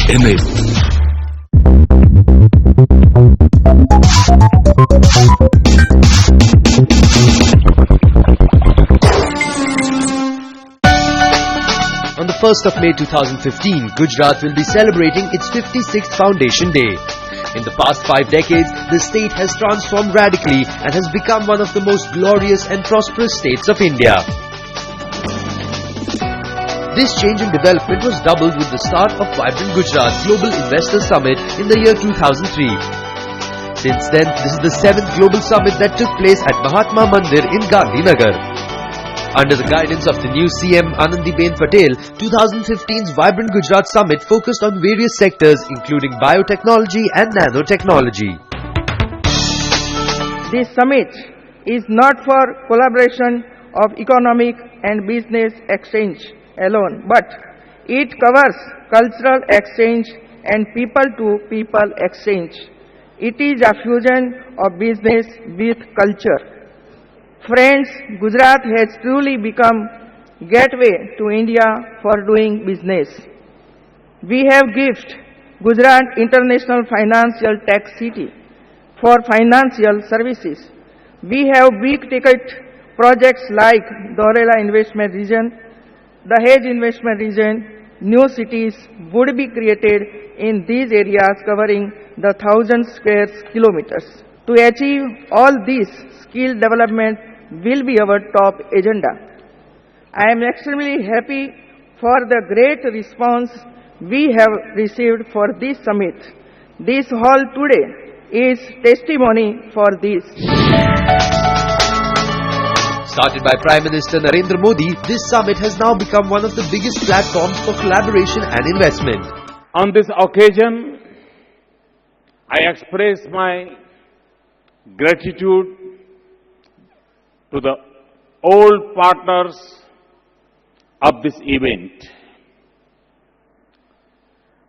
image. On the 1st of May 2015, Gujarat will be celebrating its 56th Foundation Day. In the past 5 decades, the state has transformed radically and has become one of the most glorious and prosperous states of India. This change in development was doubled with the start of Vibrant Gujarat Global Investor Summit in the year 2003. Since then, this is the 7th Global Summit that took place at Mahatma Mandir in Gandhinagar. Under the guidance of the new CM Anandiben Patel, 2015's Vibrant Gujarat Summit focused on various sectors including biotechnology and nanotechnology. This summit is not for collaboration of economic and business exchange alone, but it covers cultural exchange and people-to-people exchange. It is a fusion of business with culture. Friends, Gujarat has truly become gateway to India for doing business. We have gifted Gujarat International Financial Tech City for financial services. We have big ticket projects like Dorela Investment Region, the Dahej Investment Region. New cities would be created in these areas covering the 1,000 square kilometers. To achieve all this, skill development will be our top agenda. I am extremely happy for the great response we have received for this summit. This hall today is testimony for this. Started by Prime Minister Narendra Modi, this summit has now become one of the biggest platforms for collaboration and investment. On this occasion, I express my gratitude to the old partners of this event.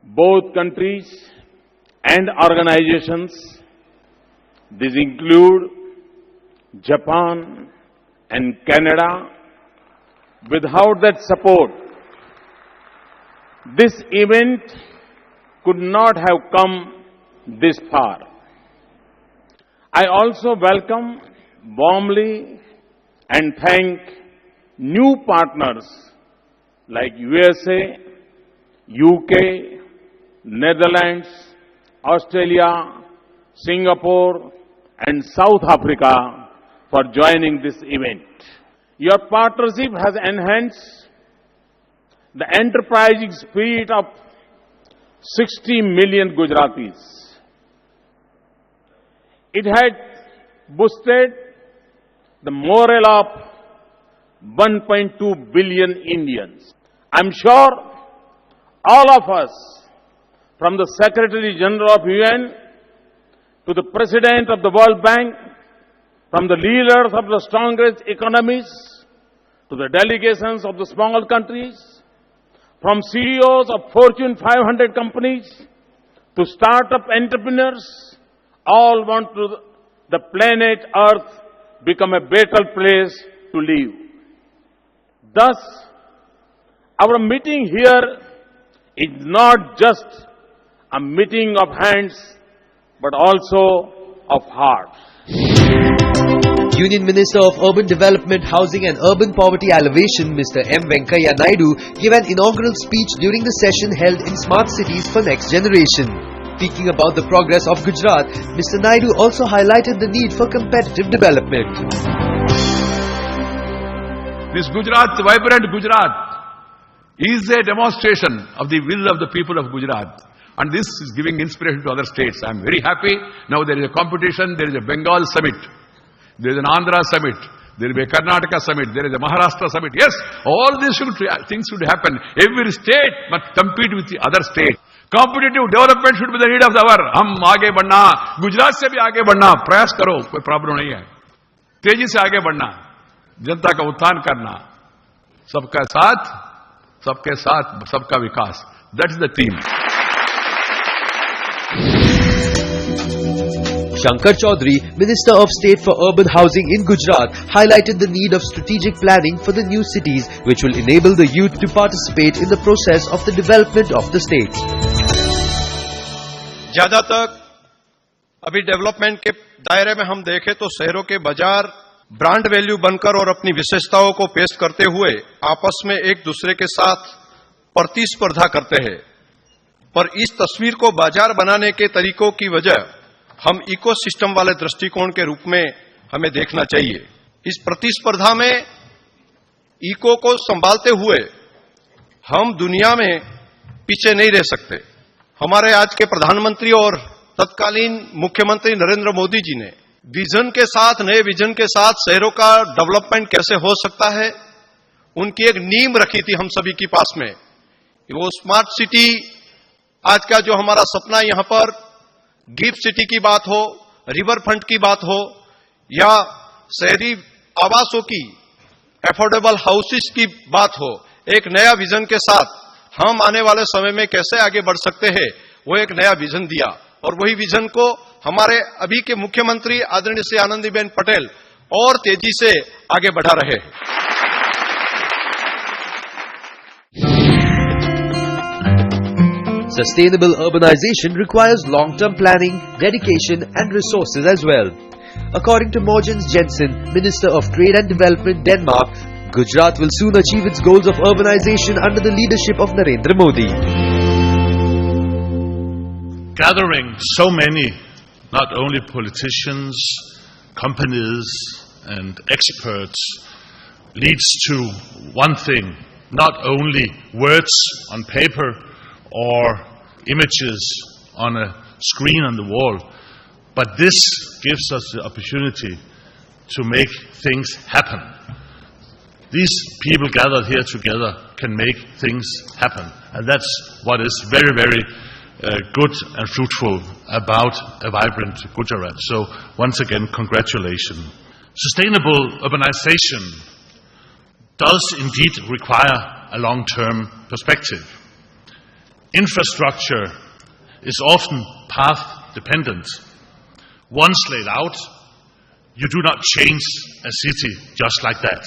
Both countries and organizations, these include Japan and Canada. Without that support, this event could not have come this far. I also welcome warmly and thank new partners like USA, UK, Netherlands, Australia, Singapore, and South Africa for joining this event. Your partnership has enhanced the enterprising spirit of 60 million Gujaratis. It had boosted the morale of 1.2 billion Indians. I'm sure all of us, from the Secretary General of UN to the President of the World Bank, from the leaders of the strongest economies to the delegations of the small countries, from CEOs of Fortune 500 companies to startup entrepreneurs, all want the planet Earth become a better place to live. Thus, our meeting here is not just a meeting of hands, but also of hearts. Union Minister of Urban Development, Housing and Urban Poverty Alleviation, Mr. M. Venkaiah Naidu, gave an inaugural speech during the session held in Smart Cities for Next Generation. Speaking about the progress of Gujarat, Mr. Naidu also highlighted the need for competitive development. This Gujarat, Vibrant Gujarat, is a demonstration of the will of the people of Gujarat. And this is giving inspiration to other states. I am very happy. Now there is a competition, there is a Bengal summit, there is an Andhra summit, there is a Karnataka summit, there is a Maharashtra summit. Yes, all these things should happen. Every state must compete with the other state. Competitive development should be the need of the hour. हम आगे बढ़ना, गुजरात से भी आगे बढ़ना, प्रयास करो, कोई प्रॉब्लम नहीं है. तेजी से आगे बढ़ना, जनता का उत्थान करना, सबका साथ, सबका विकास. That is the theme. Shankar Chaudhary, Minister of State for Urban Housing in Gujarat, highlighted the need of strategic planning for the new cities, which will enable the youth to participate in the process of the development of the state. ज्यादातर अभी development के दायरे में हम देखें तो शहरों के बाजार ब्रांड वैल्यू बनकर और अपनी विशेषताओं को पेश करते हुए आपस में एक दूसरे के साथ प्रतिस्पर्धा करते हैं, पर इस तस्वीर को बाजार बनाने के तरीकों की वजह हम इकोसिस्टम वाले दृष्टिकोण के रूप में हमें देखना चाहिए। इस प्रतिस्पर्धा में इको को संभालते हुए हम दुनिया में पीछे नहीं रह सकते। हमारे आज के प्रधानमंत्री और तत्कालीन मुख्यमंत्री नरेंद्र मोदी जी ने विजन के साथ, नए विजन के साथ शहरों का डेवलपमेंट कैसे हो सकता है, उनकी एक नींव रखी थी हम सभी के पास में। वो स्मार्ट सिटी, आज का जो हमारा सपना, यहां पर गिफ्ट सिटी की बात हो, रिवर फ्रंट की बात हो, या शहरी आवासों की, एफोर्डेबल हाउसेस की बात हो, एक नया विजन के साथ हम आने वाले समय में कैसे आगे बढ़ सकते हैं, वो एक नया विजन दिया। और वही विजन को हमारे अभी के मुख्यमंत्री आदरणीय श्री आनंदीबेन पटेल और तेजी से आगे बढ़ा रहे हैं। Sustainable urbanization requires long-term planning, dedication and resources as well. According to Mogens Jensen, Minister of Trade and Development, Denmark, Gujarat will soon achieve its goals of urbanization under the leadership of Narendra Modi. Gathering so many, not only politicians, companies and experts, leads to one thing, not only words on paper or images on a screen on the wall, but this gives us the opportunity to make things happen. These people gathered here together can make things happen, and that's what is very, very good and fruitful about a vibrant Gujarat. So once again, congratulations. Sustainable urbanization does indeed require a long-term perspective. Infrastructure is often path-dependent. Once laid out, you do not change a city just like that.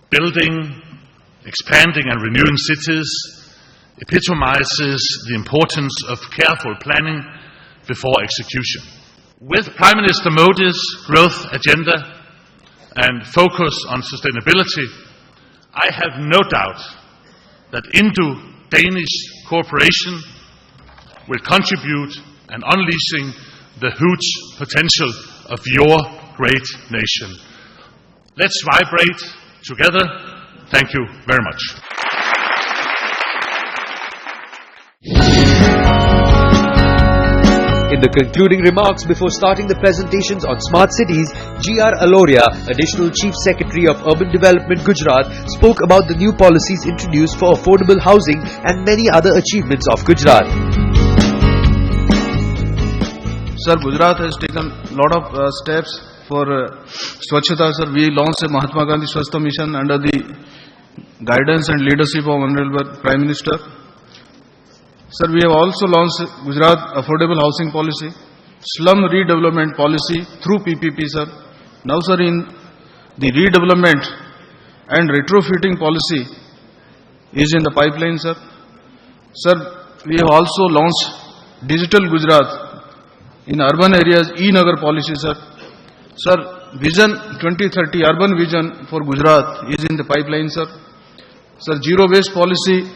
Building, expanding and renewing cities epitomizes the importance of careful planning before execution. With Prime Minister Modi's growth agenda and focus on sustainability, I have no doubt that Indo-Danish cooperation will contribute in unleashing the huge potential of your great nation. Let's vibrate together. Thank you very much. In the concluding remarks before starting the presentations on smart cities, G.R. Aloria, Additional Chief Secretary of Urban Development Gujarat, spoke about the new policies introduced for affordable housing and many other achievements of Gujarat. Sir, Gujarat has taken a lot of steps for Swachhata. Sir, we launched a Mahatma Gandhi Swachhata Mission under the guidance and leadership of Honorable Prime Minister. Sir, we have also launched Gujarat Affordable Housing Policy, Slum Redevelopment Policy through PPP, sir. Now, sir, in the redevelopment and retrofitting policy is in the pipeline, sir. Sir, we have also launched Digital Gujarat in urban areas, e-Nagar policy, sir. Sir, Vision 2030, urban vision for Gujarat is in the pipeline, sir. Sir, zero waste policy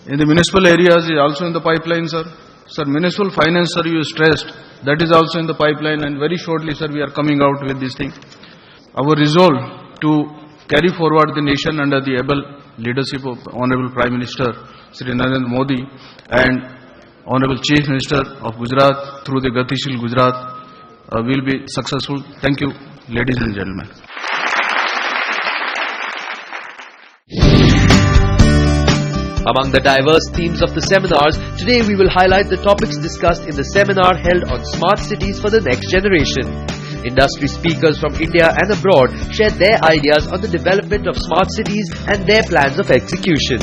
in the municipal areas is also in the pipeline, sir. Sir, municipal finance, sir, you stressed, that is also in the pipeline, and very shortly, sir, we are coming out with this thing. Our resolve to carry forward the nation under the able leadership of Honorable Prime Minister Shri Narendra Modi and Honorable Chief Minister of Gujarat through the Gatishil Gujarat will be successful. Thank you, ladies and gentlemen. Among the diverse themes of the seminars, today we will highlight the topics discussed in the seminar held on smart cities for the next generation. Industry speakers from India and abroad shared their ideas on the development of smart cities and their plans of execution.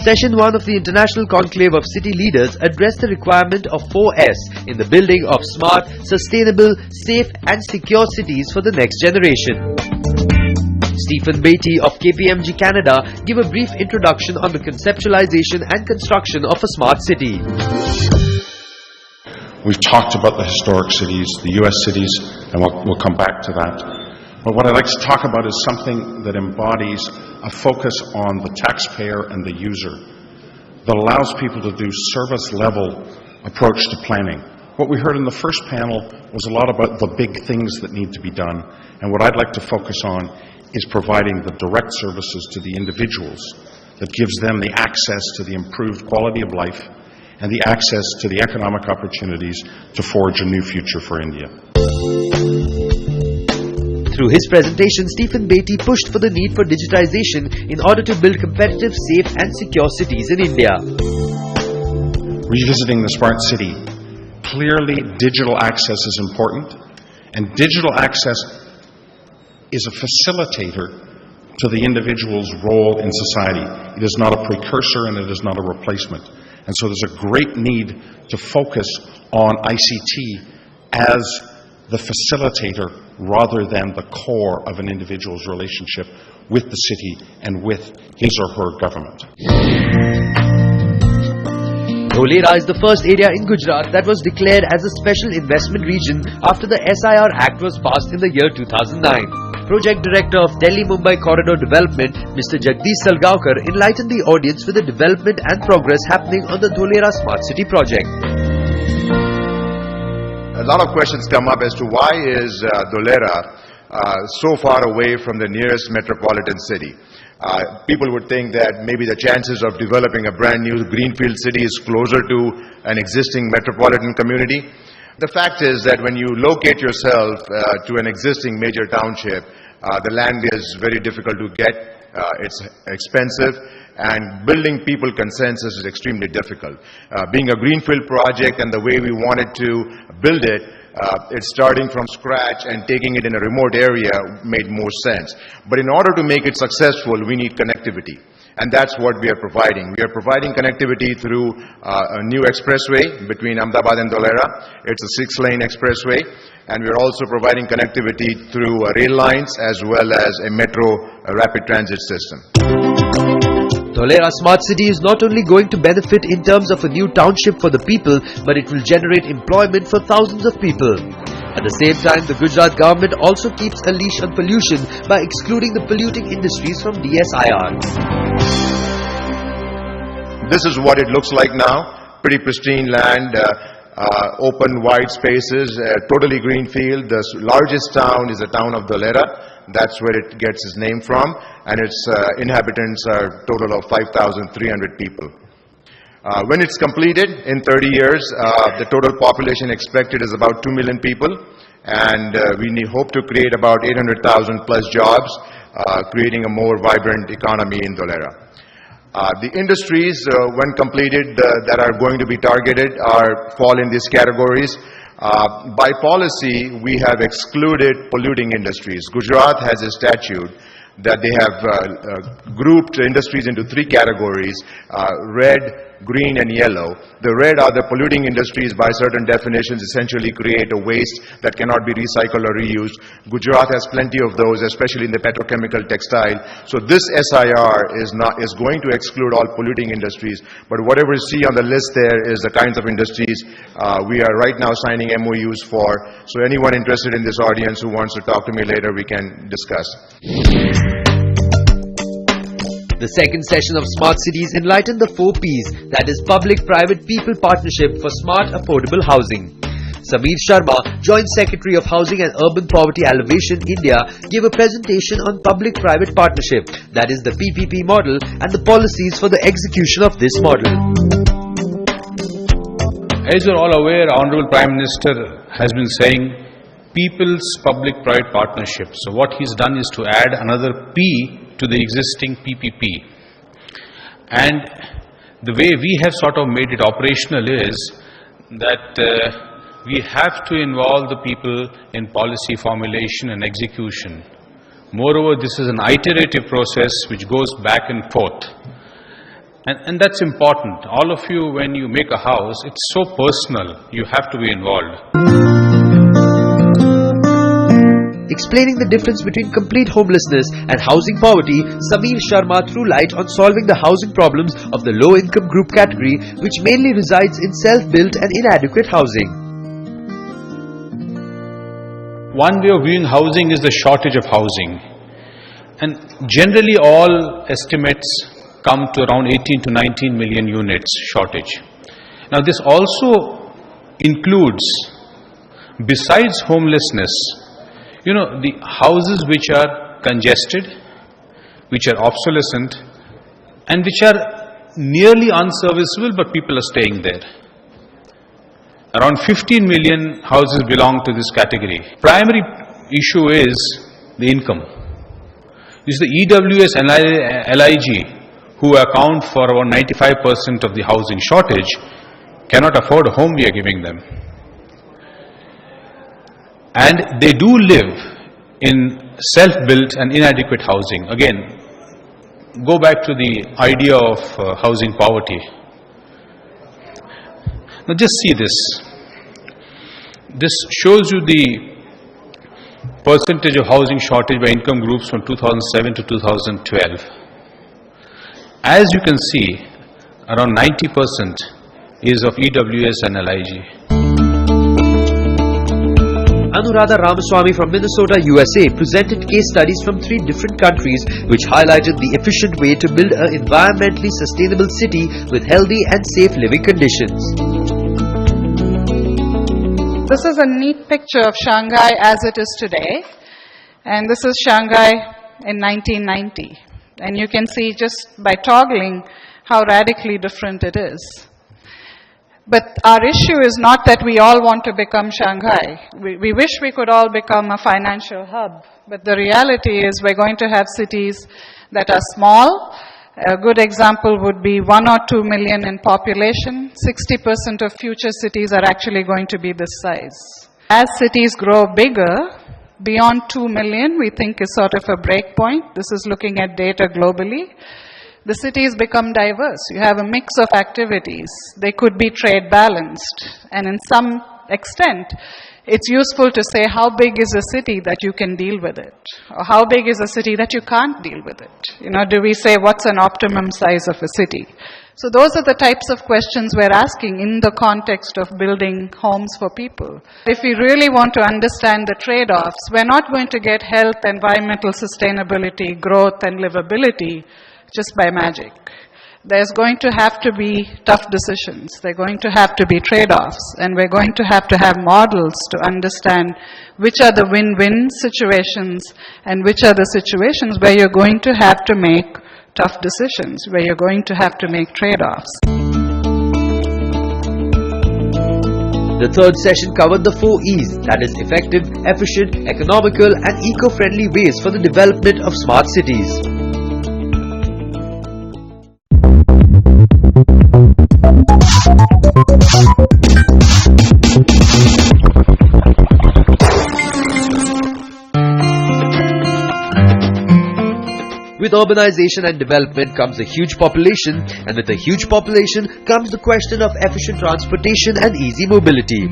Session 1 of the International Conclave of City Leaders addressed the requirement of 4S in the building of smart, sustainable, safe and secure cities for the next generation. Stephen Beatty of KPMG Canada gave a brief introduction on the conceptualization and construction of a smart city. We've talked about the historic cities, the US cities, and we'll come back to that. But what I'd like to talk about is something that embodies a focus on the taxpayer and the user, that allows people to do service-level approach to planning. What we heard in the first panel was a lot about the big things that need to be done, and what I'd like to focus on is providing the direct services to the individuals that gives them the access to the improved quality of life and the access to the economic opportunities to forge a new future for India. Through his presentation, Stephen Beatty pushed for the need for digitization in order to build competitive, safe and secure cities in India. Revisiting the smart city, clearly digital access is important, and digital access is a facilitator to the individual's role in society. It is not a precursor and it is not a replacement. And so there's a great need to focus on ICT as the facilitator rather than the core of an individual's relationship with the city and with his or her government. Dholera is the first area in Gujarat that was declared as a special investment region after the SIR Act was passed in the year 2009. Project Director of Delhi-Mumbai Corridor Development, Mr. Jagdish Salgaonkar, enlightened the audience with the development and progress happening on the Dholera Smart City project. A lot of questions come up as to why is Dholera so far away from the nearest metropolitan city. People would think that maybe the chances of developing a brand new greenfield city is closer to an existing metropolitan community. The fact is that when you locate yourself to an existing major township, the land is very difficult to get, it's expensive, and building people consensus is extremely difficult. Being a greenfield project and the way we wanted to build it, it's starting from scratch and taking it in a remote area made more sense. But in order to make it successful, we need connectivity. And that's what we are providing. We are providing connectivity through a new expressway between Ahmedabad and Dholera. It's a 6-lane expressway. And we are also providing connectivity through rail lines as well as a metro rapid transit system. Dholera Smart City is not only going to benefit in terms of a new township for the people, but it will generate employment for thousands of people. At the same time, the Gujarat government also keeps a leash on pollution by excluding the polluting industries from DSIR. This is what it looks like now. Pretty pristine land, open wide spaces, totally green field. The largest town is the town of Dholera. That's where it gets its name from, and its inhabitants are a total of 5,300 people. When it's completed in 30 years, the total population expected is about 2 million people, and we hope to create about 800,000 plus jobs, creating a more vibrant economy in Dholera. The industries, when completed, that are going to be targeted fall in these categories. By policy, we have excluded polluting industries. Gujarat has a statute that they have grouped industries into 3 categories, red, green and yellow. The red are the polluting industries by certain definitions, essentially create a waste that cannot be recycled or reused. Gujarat has plenty of those, especially in the petrochemical textile. So this SIR is going to exclude all polluting industries, but whatever you see on the list there is the kinds of industries we are right now signing MOUs for. So anyone interested in this audience who wants to talk to me later, we can discuss. The second session of Smart Cities enlightened the 4 Ps, that is Public-Private People Partnership for Smart Affordable Housing. Sameer Sharma, Joint Secretary of Housing and Urban Poverty Alleviation, India, gave a presentation on Public-Private Partnership, that is the PPP model, and the policies for the execution of this model. As you are all aware, Honorable Prime Minister has been saying People's Public-Private Partnership. So what he's done is to add another P to the existing PPP. And the way we have sort of made it operational is that we have to involve the people in policy formulation and execution. Moreover, this is an iterative process which goes back and forth. And that's important. All of you, when you make a house, it's so personal. You have to be involved. Explaining the difference between complete homelessness and housing poverty, Sameer Sharma threw light on solving the housing problems of the low-income group category, which mainly resides in self-built and inadequate housing. One way of viewing housing is the shortage of housing. And generally all estimates come to around 18 to 19 million units shortage. Now this also includes, besides homelessness, the houses which are congested, which are obsolescent, and which are nearly unserviceable, but people are staying there. Around 15 million houses belong to this category. Primary issue is the income. This is the EWS and LIG, who account for around 95% of the housing shortage, cannot afford a home we are giving them. And they do live in self-built and inadequate housing. Again, go back to the idea of housing poverty. Now just see this. This shows you the percentage of housing shortage by income groups from 2007 to 2012. As you can see, around 90% is of EWS and LIG. Anuradha Ramaswamy from Minnesota, USA presented case studies from 3 different countries which highlighted the efficient way to build an environmentally sustainable city with healthy and safe living conditions. This is a neat picture of Shanghai as it is today, and this is Shanghai in 1990. And you can see just by toggling how radically different it is. But our issue is not that we all want to become Shanghai. We wish we could all become a financial hub, but the reality is we're going to have cities that are small. A good example would be 1 or 2 million in population. 60% of future cities are actually going to be this size. As cities grow bigger, beyond 2 million, we think is sort of a break point. This is looking at data globally. The cities become diverse. You have a mix of activities. They could be trade balanced. And in some extent, it's useful to say how big is a city that you can deal with it? Or how big is a city that you can't deal with it? Do we say what's an optimum size of a city? So those are the types of questions we're asking in the context of building homes for people. If we really want to understand the trade-offs, we're not going to get health, environmental sustainability, growth, and livability just by magic. There's going to have to be tough decisions. There are going to have to be trade-offs. And we're going to have models to understand which are the win-win situations and which are the situations where you're going to have to make tough decisions, where you're going to have to make trade-offs. The third session covered the 4 E's, that is effective, efficient, economical and eco-friendly ways for the development of smart cities. With urbanization and development comes a huge population, and with a huge population comes the question of efficient transportation and easy mobility.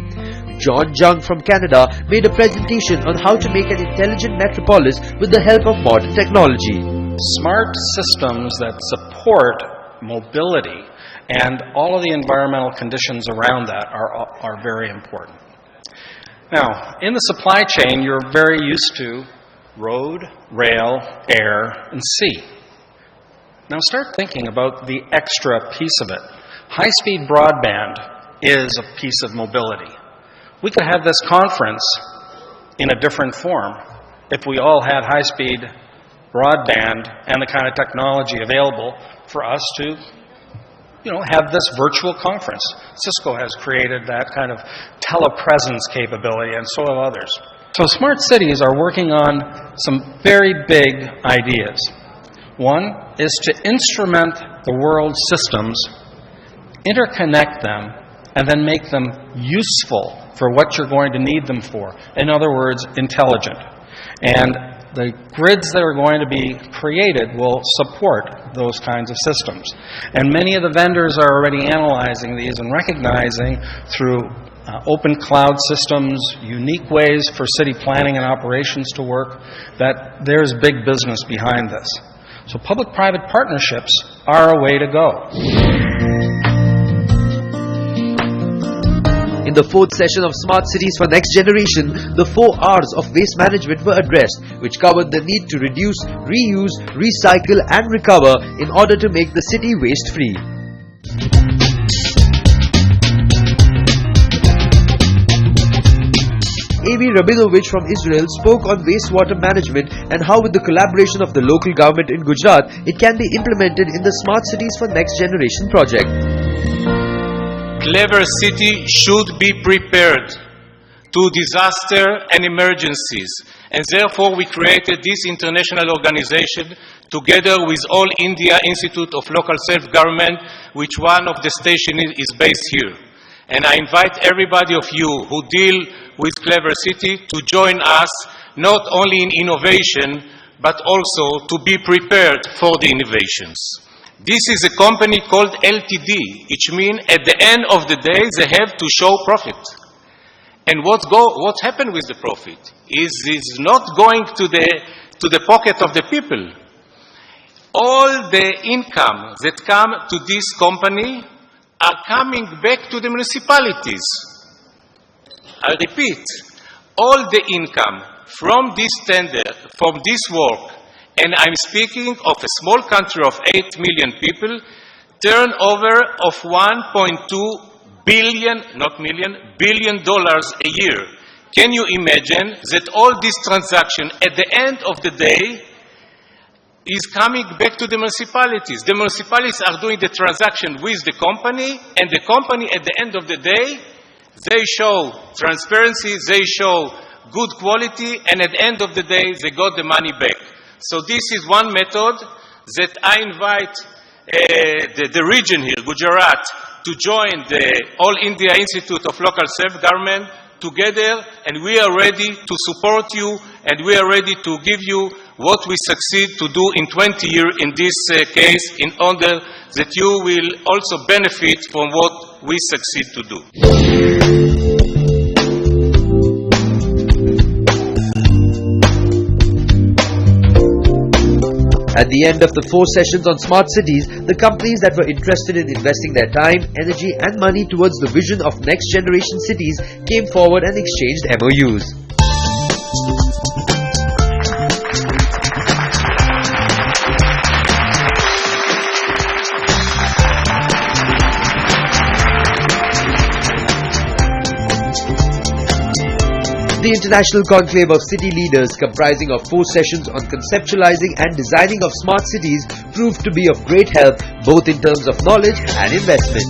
John Jung from Canada made a presentation on how to make an intelligent metropolis with the help of modern technology. Smart systems that support mobility and all of the environmental conditions around that are very important. Now, in the supply chain, you're very used to road, rail, air, and sea. Now start thinking about the extra piece of it. High-speed broadband is a piece of mobility. We could have this conference in a different form if we all had high-speed broadband and the kind of technology available for us to have this virtual conference. Cisco has created that kind of telepresence capability, and so have others. So smart cities are working on some very big ideas. One is to instrument the world's systems, interconnect them, and then make them useful for what you're going to need them for. In other words, intelligent. And the grids that are going to be created will support those kinds of systems. And many of the vendors are already analyzing these and recognizing through open cloud systems, unique ways for city planning and operations to work, that there's big business behind this. So public-private partnerships are a way to go. In the fourth session of Smart Cities for Next Generation, the 4 R's of waste management were addressed, which covered the need to reduce, reuse, recycle and recover in order to make the city waste-free. A.V. Rabinovich from Israel spoke on wastewater management and how with the collaboration of the local government in Gujarat, it can be implemented in the Smart Cities for Next Generation project. Clever city should be prepared to disaster and emergencies, and therefore we created this international organization together with All India Institute of Local Self-Government, which one of the stations is based here. And I invite everybody of you who deal with Clever City to join us, not only in innovation, but also to be prepared for the innovations. This is a company called LTD, which means at the end of the day, they have to show profit. And what happened with the profit is not going to the pocket of the people. All the income that come to this company are coming back to the municipalities. I repeat, all the income from this tender, from this work, and I'm speaking of a small country of 8 million people, turnover of $1.2 billion, not million, billion dollars a year. Can you imagine that all this transaction at the end of the day is coming back to the municipalities? The municipalities are doing the transaction with the company, and the company at the end of the day, they show transparency, they show good quality, and at the end of the day, they got the money back. So this is one method that I invite the region here, Gujarat, to join the All India Institute of Local Self-Government together, and we are ready to support you, and we are ready to give you what we succeed to do in 20 years in this case, in order that you will also benefit from what we succeed to do. At the end of the 4 sessions on smart cities, the companies that were interested in investing their time, energy and money towards the vision of next generation cities came forward and exchanged MOUs. The International Conclave of City Leaders, comprising of 4 sessions on conceptualizing and designing of smart cities, proved to be of great help both in terms of knowledge and investment.